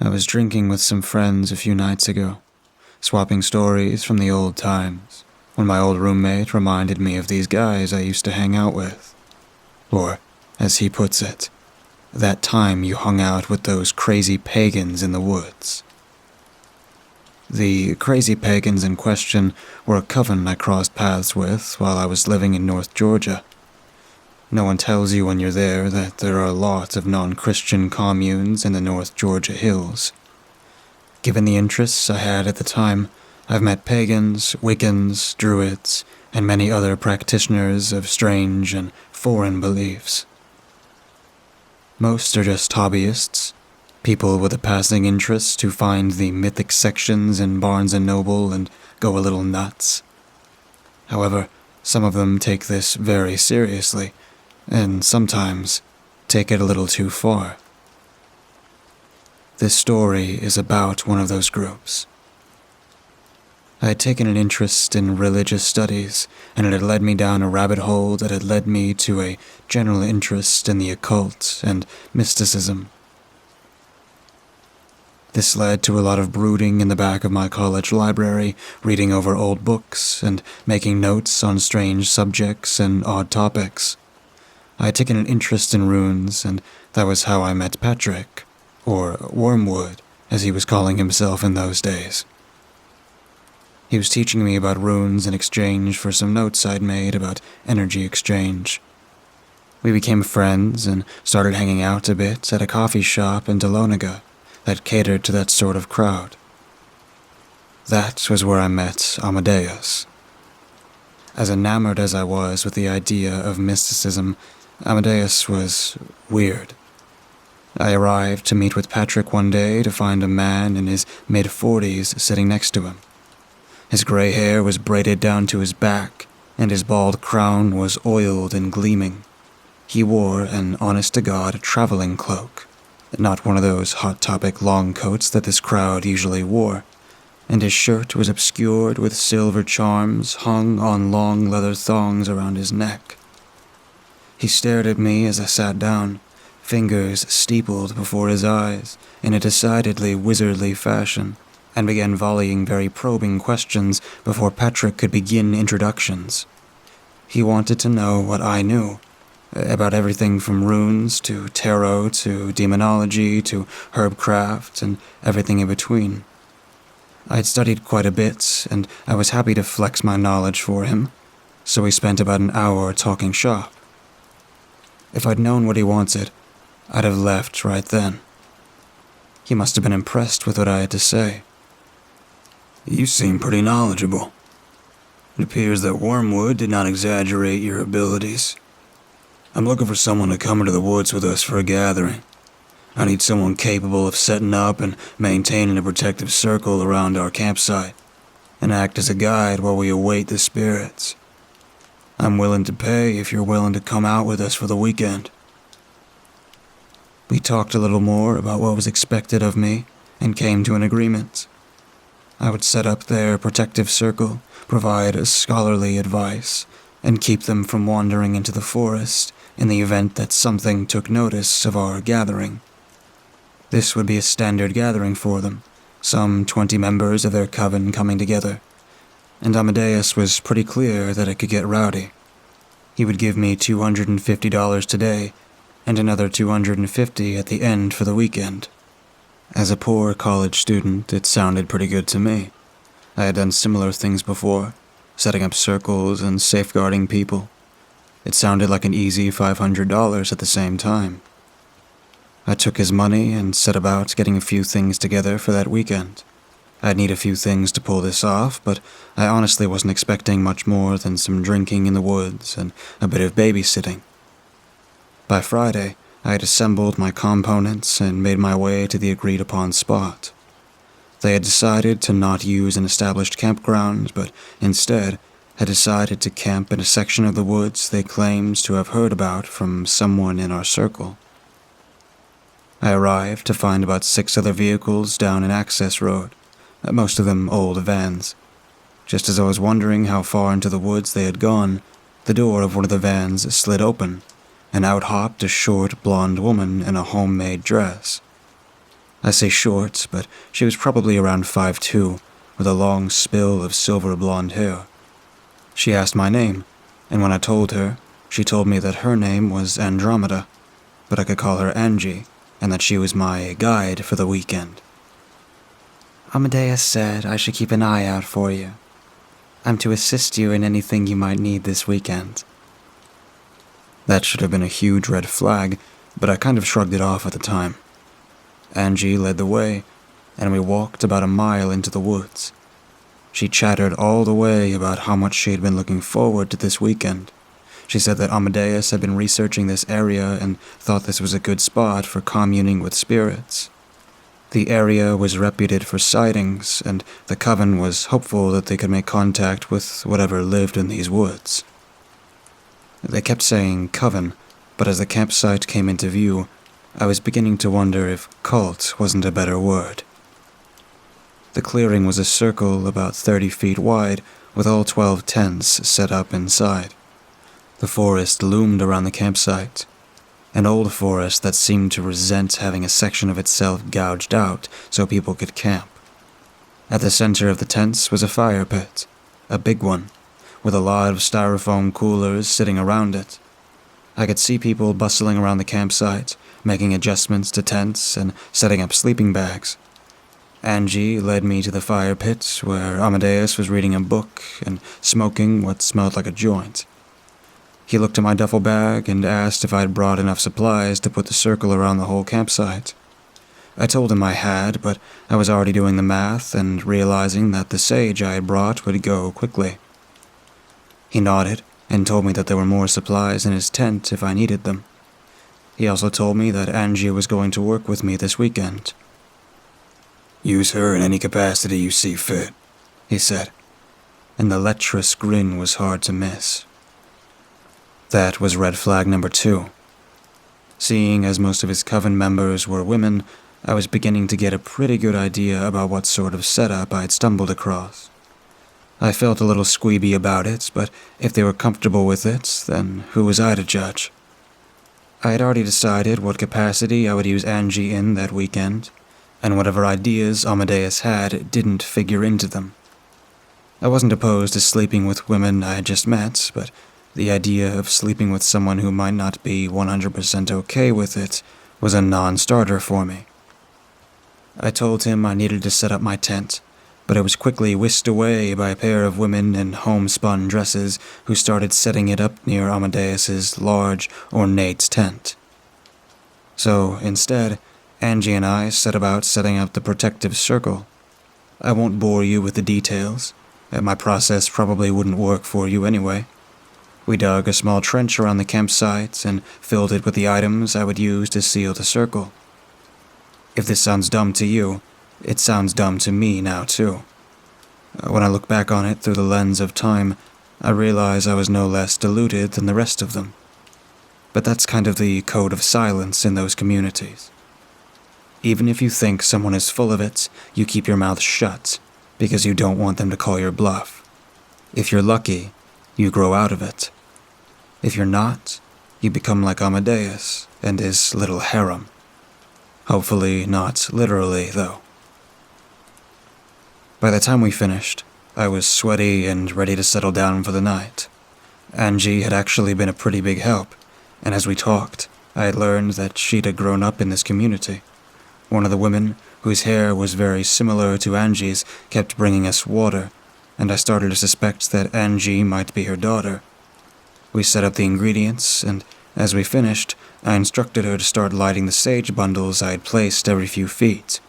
I was drinking with some friends a few nights ago, swapping stories from the old times, when my old roommate reminded me of these guys I used to hang out with. Or, as he puts it, that time you hung out with those crazy pagans in the woods. The crazy pagans in question were a coven I crossed paths with while I was living in North Georgia. No one tells you when you're there that there are a lot of non-Christian communes in the North Georgia hills. Given the interests I had at the time, I've met pagans, Wiccans, Druids, and many other practitioners of strange and foreign beliefs. Most are just hobbyists, people with a passing interest who find the mythic sections in Barnes & Noble and go a little nuts. However, some of them take this very seriously, and sometimes take it a little too far. This story is about one of those groups. I had taken an interest in religious studies, and it had led me down a rabbit hole that had led me to a general interest in the occult and mysticism. This led to a lot of brooding in the back of my college library, reading over old books, and making notes on strange subjects and odd topics. I had taken an interest in runes, and that was how I met Patrick, or Wormwood, as he was calling himself in those days. He was teaching me about runes in exchange for some notes I'd made about energy exchange. We became friends and started hanging out a bit at a coffee shop in Dahlonega that catered to that sort of crowd. That was where I met Amadeus. As enamored as I was with the idea of mysticism, Amadeus was weird. I arrived to meet with Patrick one day to find a man in his mid-40s sitting next to him. His gray hair was braided down to his back, and his bald crown was oiled and gleaming. He wore an honest-to-God traveling cloak, not one of those Hot Topic long coats that this crowd usually wore, and his shirt was obscured with silver charms hung on long leather thongs around his neck. He stared at me as I sat down, fingers steepled before his eyes in a decidedly wizardly fashion, and began volleying very probing questions before Patrick could begin introductions. He wanted to know what I knew, about everything from runes to tarot to demonology to herbcraft and everything in between. I had studied quite a bit, and I was happy to flex my knowledge for him, so we spent about an hour talking shop. If I'd known what he wanted, I'd have left right then. He must have been impressed with what I had to say. You seem pretty knowledgeable. It appears that Wormwood did not exaggerate your abilities. I'm looking for someone to come into the woods with us for a gathering. I need someone capable of setting up and maintaining a protective circle around our campsite, and act as a guide while we await the spirits. I'm willing to pay if you're willing to come out with us for the weekend. We talked a little more about what was expected of me, and came to an agreement. I would set up their protective circle, provide scholarly advice, and keep them from wandering into the forest in the event that something took notice of our gathering. This would be a standard gathering for them, some 20 members of their coven coming together, and Amadeus was pretty clear that it could get rowdy. He would give me $250 today, and another $250 at the end for the weekend. As a poor college student, it sounded pretty good to me. I had done similar things before, setting up circles and safeguarding people. It sounded like an easy $500 at the same time. I took his money and set about getting a few things together for that weekend. I'd need a few things to pull this off, but I honestly wasn't expecting much more than some drinking in the woods and a bit of babysitting. By Friday, I had assembled my components and made my way to the agreed-upon spot. They had decided to not use an established campground, but instead had decided to camp in a section of the woods they claimed to have heard about from someone in our circle. I arrived to find about 6 other vehicles down an access road, most of them old vans. Just as I was wondering how far into the woods they had gone, the door of one of the vans slid open, and out hopped a short, blonde woman in a homemade dress. I say short, but she was probably around 5'2", with a long spill of silver blonde hair. She asked my name, and when I told her, she told me that her name was Andromeda, but I could call her Angie, and that she was my guide for the weekend. Amadeus said I should keep an eye out for you. I'm to assist you in anything you might need this weekend. That should have been a huge red flag, but I kind of shrugged it off at the time. Angie led the way, and we walked about a mile into the woods. She chattered all the way about how much she had been looking forward to this weekend. She said that Amadeus had been researching this area and thought this was a good spot for communing with spirits. The area was reputed for sightings, and the coven was hopeful that they could make contact with whatever lived in these woods. They kept saying coven, but as the campsite came into view, I was beginning to wonder if cult wasn't a better word. The clearing was a circle about 30 feet wide, with all 12 tents set up inside. The forest loomed around the campsite, an old forest that seemed to resent having a section of itself gouged out so people could camp. At the center of the tents was a fire pit, a big one, with a lot of styrofoam coolers sitting around it. I could see people bustling around the campsite, making adjustments to tents and setting up sleeping bags. Angie led me to the fire pit where Amadeus was reading a book and smoking what smelled like a joint. He looked at my duffel bag and asked if I had brought enough supplies to put the circle around the whole campsite. I told him I had, but I was already doing the math and realizing that the sage I had brought would go quickly. He nodded and told me that there were more supplies in his tent if I needed them. He also told me that Angie was going to work with me this weekend. Use her in any capacity you see fit, he said, and the lecherous grin was hard to miss. That was red flag number 2. Seeing as most of his coven members were women, I was beginning to get a pretty good idea about what sort of setup I had stumbled across. I felt a little squeamy about it, but if they were comfortable with it, then who was I to judge? I had already decided what capacity I would use Angie in that weekend, and whatever ideas Amadeus had didn't figure into them. I wasn't opposed to sleeping with women I had just met, but the idea of sleeping with someone who might not be 100% okay with it was a non-starter for me. I told him I needed to set up my tent, but I was quickly whisked away by a pair of women in homespun dresses who started setting it up near Amadeus's large, ornate tent. So, instead, Angie and I set about setting up the protective circle. I won't bore you with the details. My process probably wouldn't work for you anyway. We dug a small trench around the campsite and filled it with the items I would use to seal the circle. If this sounds dumb to you, it sounds dumb to me now too. When I look back on it through the lens of time, I realize I was no less deluded than the rest of them. But that's kind of the code of silence in those communities. Even if you think someone is full of it, you keep your mouth shut, because you don't want them to call your bluff. If you're lucky, you grow out of it. If you're not, you become like Amadeus and his little harem. Hopefully not literally, though. By the time we finished, I was sweaty and ready to settle down for the night. Angie had actually been a pretty big help, and as we talked, I had learned that she'd grown up in this community. One of the women, whose hair was very similar to Angie's, kept bringing us water, and I started to suspect that Angie might be her daughter. We set up the ingredients, and as we finished, I instructed her to start lighting the sage bundles I had placed every few feet.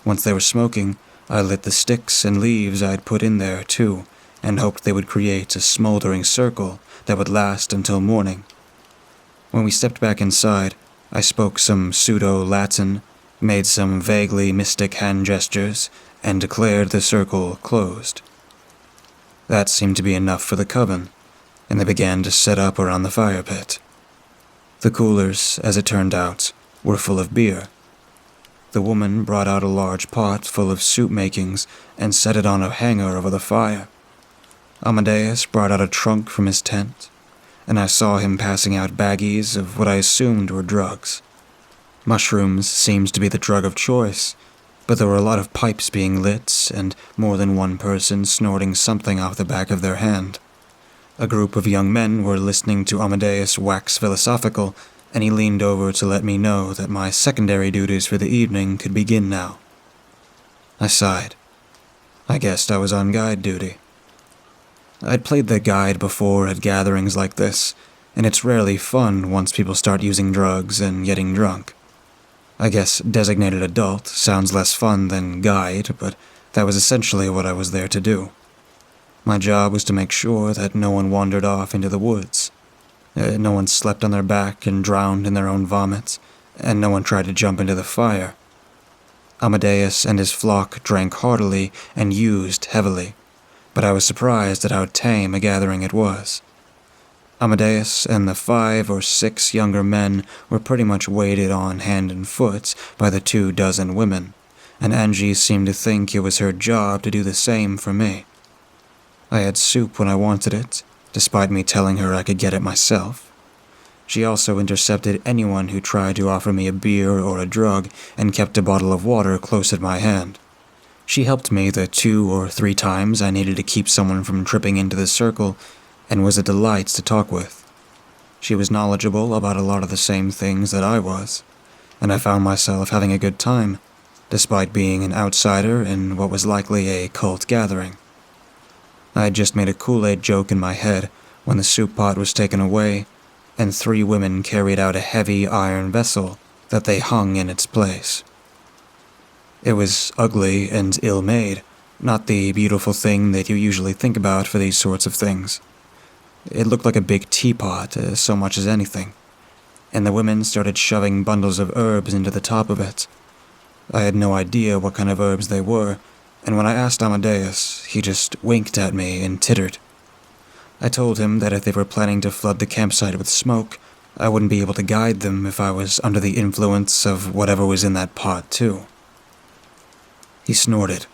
Once they were smoking, I lit the sticks and leaves I had put in there, too, and hoped they would create a smoldering circle that would last until morning. When we stepped back inside, I spoke some pseudo-Latin, made some vaguely mystic hand gestures, and declared the circle closed. That seemed to be enough for the coven, and they began to set up around the fire pit. The coolers, as it turned out, were full of beer. The woman brought out a large pot full of soup makings and set it on a hanger over the fire. Amadeus brought out a trunk from his tent, and I saw him passing out baggies of what I assumed were drugs. Mushrooms seemed to be the drug of choice, but there were a lot of pipes being lit and more than one person snorting something off the back of their hand. A group of young men were listening to Amadeus wax philosophical, and he leaned over to let me know that my secondary duties for the evening could begin now. I sighed. I guessed I was on guide duty. I'd played the guide before at gatherings like this, and it's rarely fun once people start using drugs and getting drunk. I guess designated adult sounds less fun than guide, but that was essentially what I was there to do. My job was to make sure that no one wandered off into the woods. No one slept on their back and drowned in their own vomits, and no one tried to jump into the fire. Amadeus and his flock drank heartily and used heavily, but I was surprised at how tame a gathering it was. Amadeus and the 5 or 6 younger men were pretty much weighted on hand and foot by the 24 women, and Angie seemed to think it was her job to do the same for me. I had soup when I wanted it, despite me telling her I could get it myself. She also intercepted anyone who tried to offer me a beer or a drug and kept a bottle of water close at my hand. She helped me the 2 or 3 times I needed to keep someone from tripping into the circle, and was a delight to talk with. She was knowledgeable about a lot of the same things that I was, and I found myself having a good time, despite being an outsider in what was likely a cult gathering. I had just made a Kool-Aid joke in my head when the soup pot was taken away, and 3 women carried out a heavy iron vessel that they hung in its place. It was ugly and ill-made, not the beautiful thing that you usually think about for these sorts of things. It looked like a big teapot, so much as anything, and the women started shoving bundles of herbs into the top of it. I had no idea what kind of herbs they were, and when I asked Amadeus, he just winked at me and tittered. I told him that if they were planning to flood the campsite with smoke, I wouldn't be able to guide them if I was under the influence of whatever was in that pot, too. He snorted.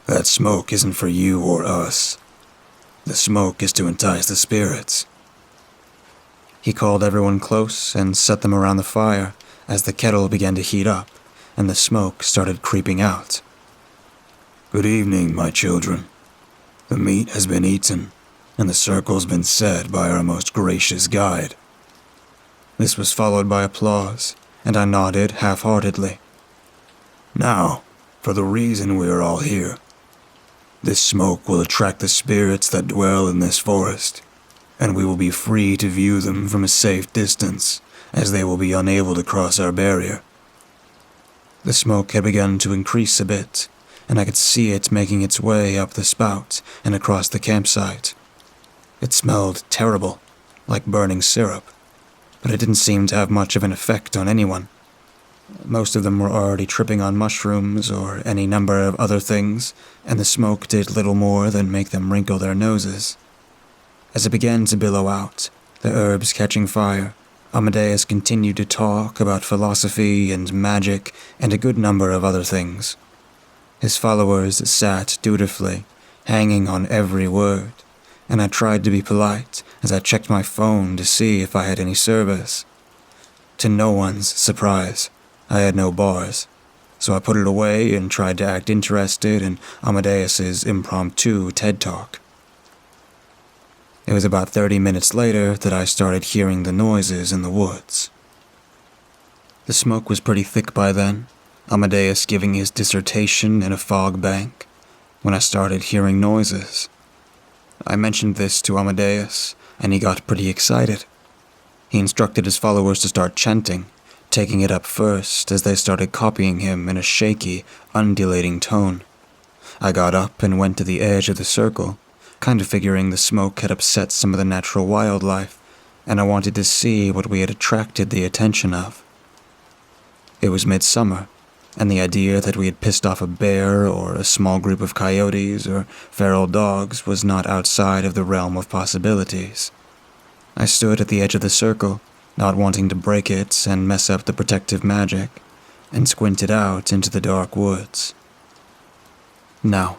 That smoke isn't for you or us. The smoke is to entice the spirits. He called everyone close and set them around the fire as the kettle began to heat up and the smoke started creeping out. Good evening, my children. The meat has been eaten, and the circle's been set by our most gracious guide. This was followed by applause, and I nodded half-heartedly. Now, for the reason we are all here. This smoke will attract the spirits that dwell in this forest, and we will be free to view them from a safe distance, as they will be unable to cross our barrier. The smoke had begun to increase a bit, and I could see it making its way up the spout and across the campsite. It smelled terrible, like burning syrup, but it didn't seem to have much of an effect on anyone. Most of them were already tripping on mushrooms or any number of other things, and the smoke did little more than make them wrinkle their noses. As it began to billow out, the herbs catching fire, Amadeus continued to talk about philosophy and magic and a good number of other things. His followers sat dutifully, hanging on every word, and I tried to be polite as I checked my phone to see if I had any service. To no one's surprise, I had no bars, so I put it away and tried to act interested in Amadeus's impromptu TED Talk. It was about 30 minutes later that I started hearing the noises in the woods. The smoke was pretty thick by then, Amadeus giving his dissertation in a fog bank, when I started hearing noises. I mentioned this to Amadeus, and he got pretty excited. He instructed his followers to start chanting, taking it up first as they started copying him in a shaky, undulating tone. I got up and went to the edge of the circle, kind of figuring the smoke had upset some of the natural wildlife, and I wanted to see what we had attracted the attention of. It was midsummer, and the idea that we had pissed off a bear or a small group of coyotes or feral dogs was not outside of the realm of possibilities. I stood at the edge of the circle, not wanting to break it and mess up the protective magic, and squinted out into the dark woods. Now,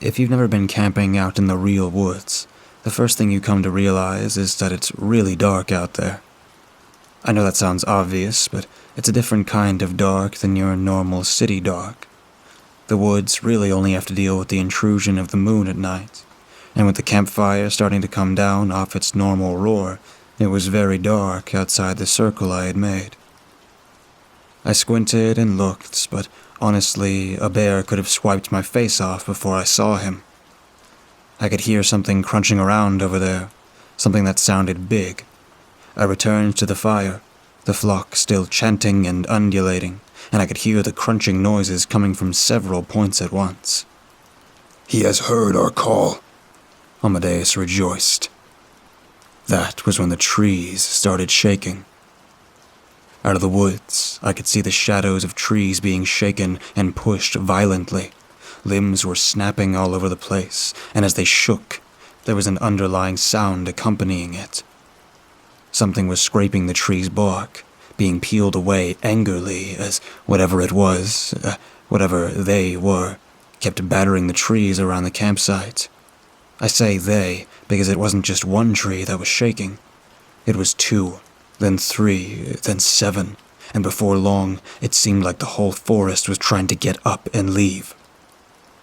if you've never been camping out in the real woods, the first thing you come to realize is that it's really dark out there. I know that sounds obvious, but it's a different kind of dark than your normal city dark. The woods really only have to deal with the intrusion of the moon at night, and with the campfire starting to come down off its normal roar, it was very dark outside the circle I had made. I squinted and looked, but honestly, a bear could have swiped my face off before I saw him. I could hear something crunching around over there, something that sounded big. I returned to the fire, the flock still chanting and undulating, and I could hear the crunching noises coming from several points at once. "He has heard our call," Amadeus rejoiced. That was when the trees started shaking. Out of the woods, I could see the shadows of trees being shaken and pushed violently. Limbs were snapping all over the place, and as they shook, there was an underlying sound accompanying it. Something was scraping the tree's bark, being peeled away angrily as whatever it was, whatever they were, kept battering the trees around the campsite. I say they because it wasn't just one tree that was shaking. It was 2, then 3, then 7, and before long, it seemed like the whole forest was trying to get up and leave.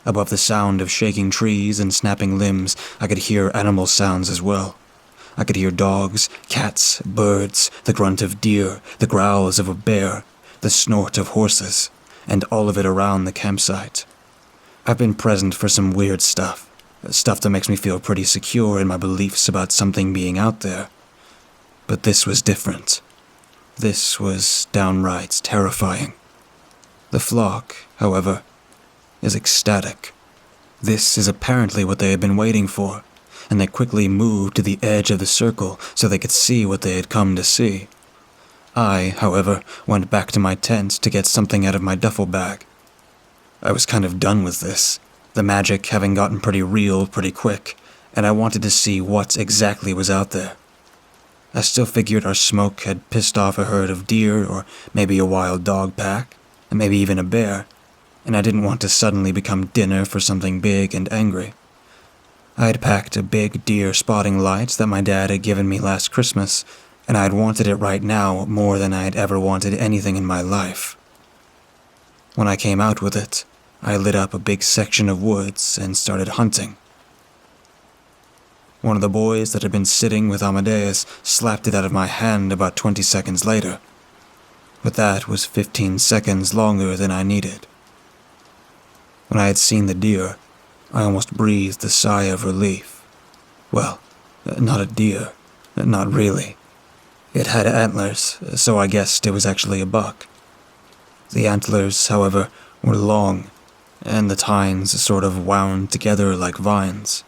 Above the sound of shaking trees and snapping limbs, I could hear animal sounds as well. I could hear dogs, cats, birds, the grunt of deer, the growls of a bear, the snort of horses, and all of it around the campsite. I've been present for some weird stuff that makes me feel pretty secure in my beliefs about something being out there. But this was different. This was downright terrifying. The flock, however, is ecstatic. This is apparently what they had been waiting for, and they quickly moved to the edge of the circle so they could see what they had come to see. I, however, went back to my tent to get something out of my duffel bag. I was kind of done with this, the magic having gotten pretty real pretty quick, and I wanted to see what exactly was out there. I still figured our smoke had pissed off a herd of deer or maybe a wild dog pack, and maybe even a bear, and I didn't want to suddenly become dinner for something big and angry. I had packed a big deer spotting light that my dad had given me last Christmas, and I had wanted it right now more than I had ever wanted anything in my life. When I came out with it, I lit up a big section of woods and started hunting. One of the boys that had been sitting with Amadeus slapped it out of my hand about 20 seconds later, but that was 15 seconds longer than I needed. When I had seen the deer, I almost breathed a sigh of relief. Well, not a deer, not really. It had antlers, so I guessed it was actually a buck. The antlers, however, were long, and the tines sort of wound together like vines.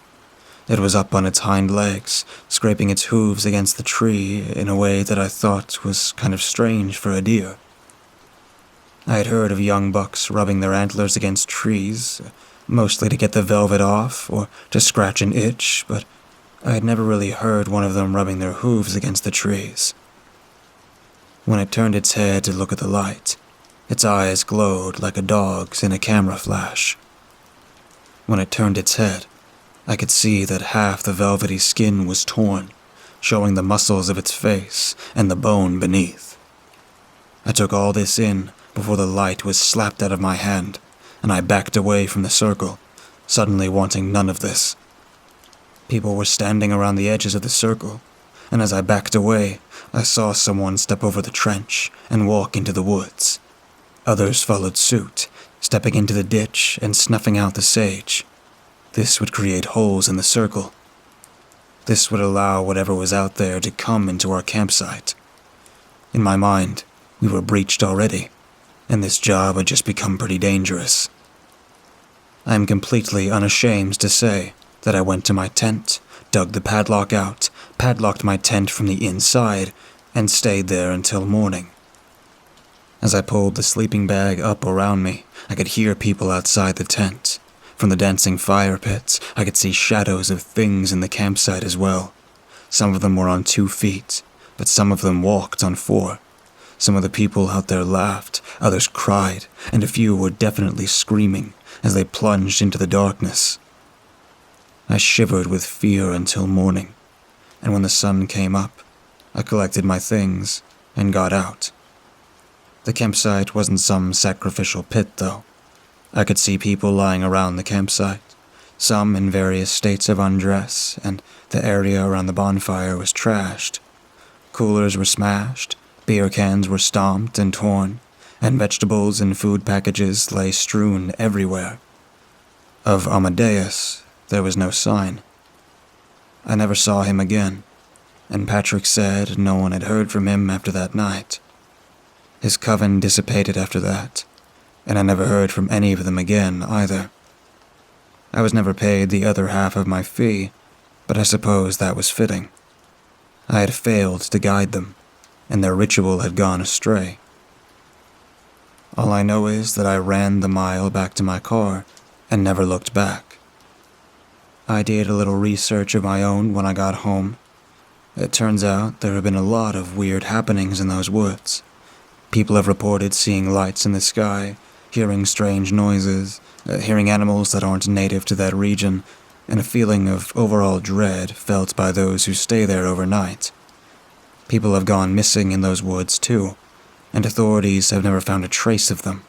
It was up on its hind legs, scraping its hooves against the tree in a way that I thought was kind of strange for a deer. I had heard of young bucks rubbing their antlers against trees, mostly to get the velvet off or to scratch an itch, but I had never really heard one of them rubbing their hooves against the trees. When it turned its head to look at the light, its eyes glowed like a dog's in a camera flash. When it turned its head, I could see that half the velvety skin was torn, showing the muscles of its face and the bone beneath. I took all this in before the light was slapped out of my hand, and I backed away from the circle, suddenly wanting none of this. People were standing around the edges of the circle, and as I backed away, I saw someone step over the trench and walk into the woods. Others followed suit, stepping into the ditch and snuffing out the sage. This would create holes in the circle. This would allow whatever was out there to come into our campsite. In my mind, we were breached already, and this job had just become pretty dangerous. I am completely unashamed to say that I went to my tent, dug the padlock out, padlocked my tent from the inside, and stayed there until morning. As I pulled the sleeping bag up around me, I could hear people outside the tent. From the dancing fire pits, I could see shadows of things in the campsite as well. Some of them were on 2 feet, but some of them walked on 4. Some of the people out there laughed, others cried, and a few were definitely screaming as they plunged into the darkness. I shivered with fear until morning, and when the sun came up, I collected my things and got out. The campsite wasn't some sacrificial pit, though. I could see people lying around the campsite, some in various states of undress, and the area around the bonfire was trashed. Coolers were smashed, beer cans were stomped and torn, and vegetables and food packages lay strewn everywhere. Of Amadeus, there was no sign. I never saw him again, and Patrick said no one had heard from him after that night. His coven dissipated after that, and I never heard from any of them again either. I was never paid the other half of my fee, but I suppose that was fitting. I had failed to guide them, and their ritual had gone astray. All I know is that I ran the mile back to my car and never looked back. I did a little research of my own when I got home. It turns out there have been a lot of weird happenings in those woods. People have reported seeing lights in the sky, hearing strange noises, hearing animals that aren't native to that region, and a feeling of overall dread felt by those who stay there overnight. People have gone missing in those woods too, and authorities have never found a trace of them.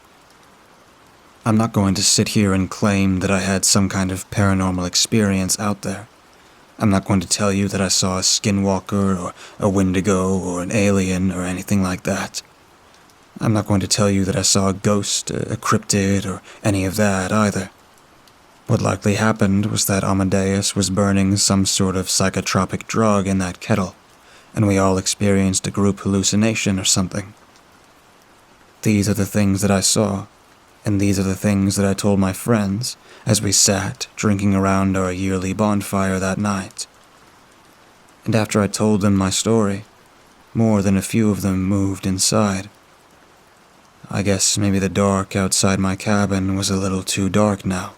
I'm not going to sit here and claim that I had some kind of paranormal experience out there. I'm not going to tell you that I saw a skinwalker or a wendigo or an alien or anything like that. I'm not going to tell you that I saw a ghost, a cryptid, or any of that either. What likely happened was that Amadeus was burning some sort of psychotropic drug in that kettle, and we all experienced a group hallucination or something. These are the things that I saw, and these are the things that I told my friends as we sat drinking around our yearly bonfire that night. And after I told them my story, more than a few of them moved inside. I guess maybe the dark outside my cabin was a little too dark now.